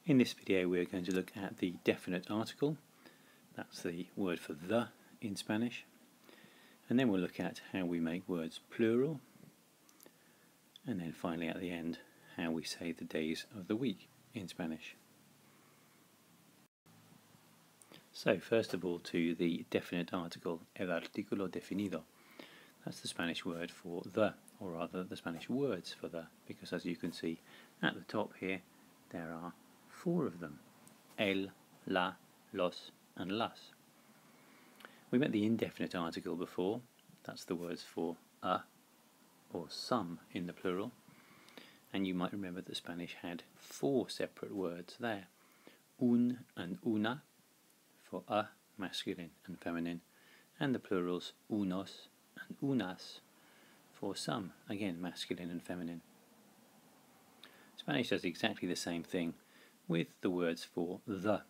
In this video we're going to look at the definite article, that's the word for the in Spanish, and then we'll look at how we make words plural, and then finally at the end how we say the days of the week in Spanish. So first of all, to the definite article, el artículo definido. That's the Spanish word for the, or rather the Spanish words for the, because as you can see at the top here there are 4 of them: el, la, los and las. We met the indefinite article before. That's the words for a or some in the plural, and you might remember that Spanish had 4 separate words there: un and una for a, masculine and feminine, and the plurals unos and unas for some, again masculine and feminine. Spanish does exactly the same thing with the words for the.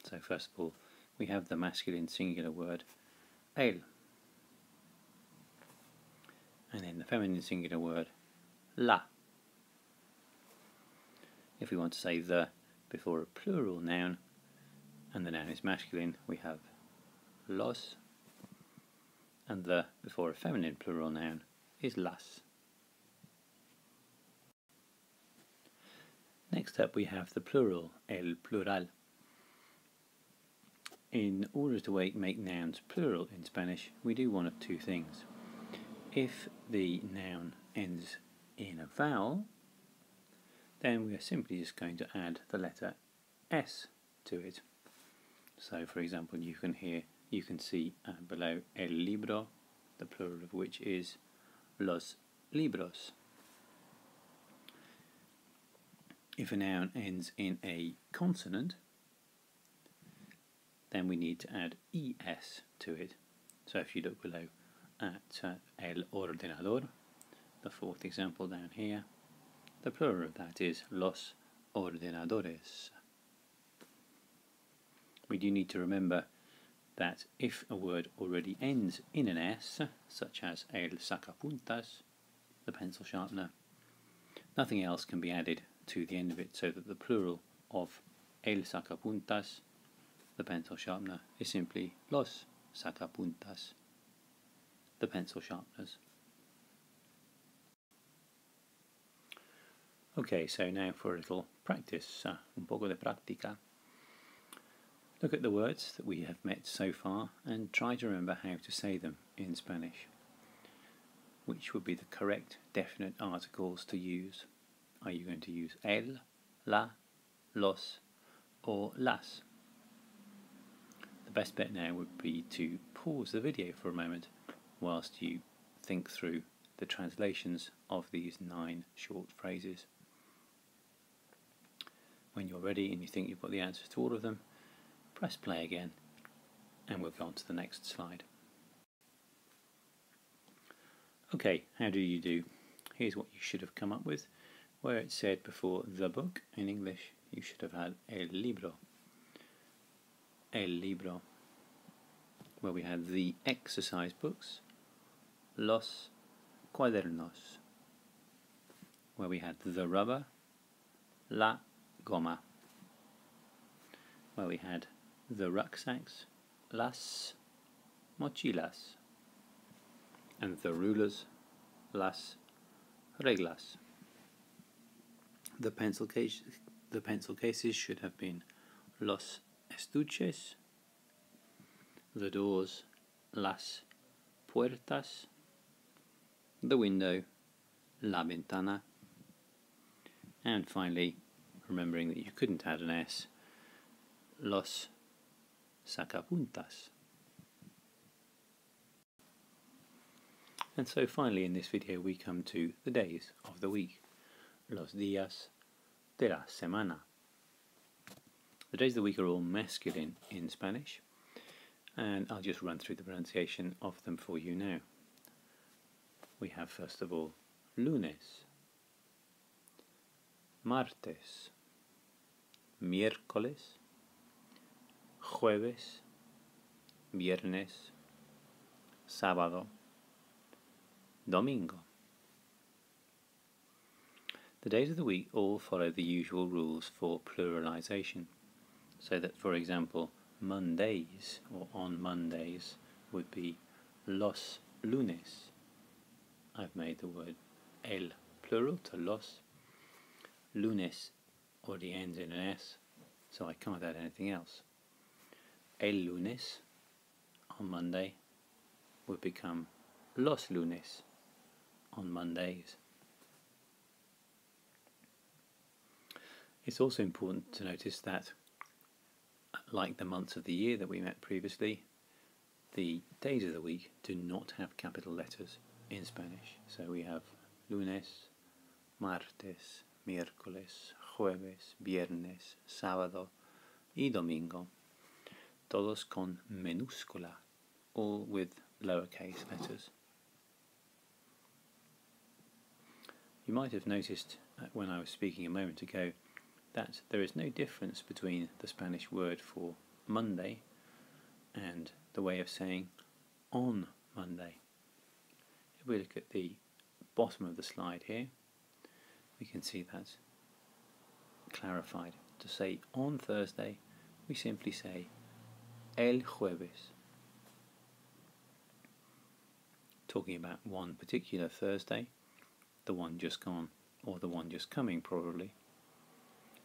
So first of all we have the masculine singular word el, and then the feminine singular word la. If we want to say the before a plural noun and the noun is masculine, we have los, and the before a feminine plural noun is las. Next up we have the plural, el plural. In order to make nouns plural in Spanish, we do one of 2 things. If the noun ends in a vowel, then we are simply just going to add the letter S to it. So for example, you can see below el libro, the plural of which is los libros. If a noun ends in a consonant, then we need to add es to it. So if you look below at el ordenador, the 4th example down here, the plural of that is los ordenadores. We do need to remember that if a word already ends in an S, such as el sacapuntas, the pencil sharpener, nothing else can be added to the end of it, so that the plural of el sacapuntas, the pencil sharpener, is simply los sacapuntas, the pencil sharpeners. Okay, so now for a little practice, un poco de práctica. Look at the words that we have met so far and try to remember how to say them in Spanish. Which would be the correct definite articles to use? Are you going to use el, la, los or las? The best bet now would be to pause the video for a moment whilst you think through the translations of these 9 short phrases. When you're ready and you think you've got the answers to all of them, press play again and we'll go on to the next slide. Okay, how do you do? Here's what you should have come up with. Where it said before the book in English, you should have had el libro. El libro. Where we had the exercise books, los cuadernos. Where we had the rubber, la goma. Where we had the rucksacks, las mochilas. And the rulers, las reglas. The pencil cases should have been los estuches. The doors, las puertas. The window, la ventana. And finally, remembering that you couldn't add an S, los sacapuntas. And so finally in this video we come to the days of the week, los días de la semana. The days of the week are all masculine in Spanish, and I'll just run through the pronunciation of them for you now. We have first of all lunes, martes, miércoles, jueves, viernes, sábado, domingo. The days of the week all follow the usual rules for pluralization, so that, for example, Mondays or on Mondays would be los lunes. I've made the word el plural to los. Lunes already ends in an S, so I can't add anything else. El lunes on Monday would become los lunes on Mondays. It's also important to notice that, like the months of the year that we met previously, the days of the week do not have capital letters in Spanish. So we have lunes, martes, miércoles, jueves, viernes, sábado y domingo, todos con minúscula, all with lowercase letters. You might have noticed when I was speaking a moment ago that there is no difference between the Spanish word for Monday and the way of saying on Monday. If we look at the bottom of the slide here, we can see that clarified. To say on Thursday, we simply say el jueves. Talking about one particular Thursday, the one just gone, or the one just coming probably.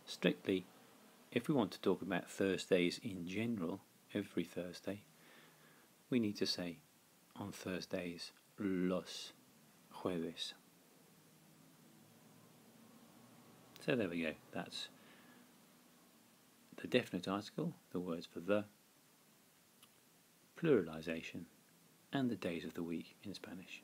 Strictly, if we want to talk about Thursdays in general, every Thursday, we need to say on Thursdays los jueves. So there we go, that's the definite article, the words for the, pluralization, and the days of the week in Spanish.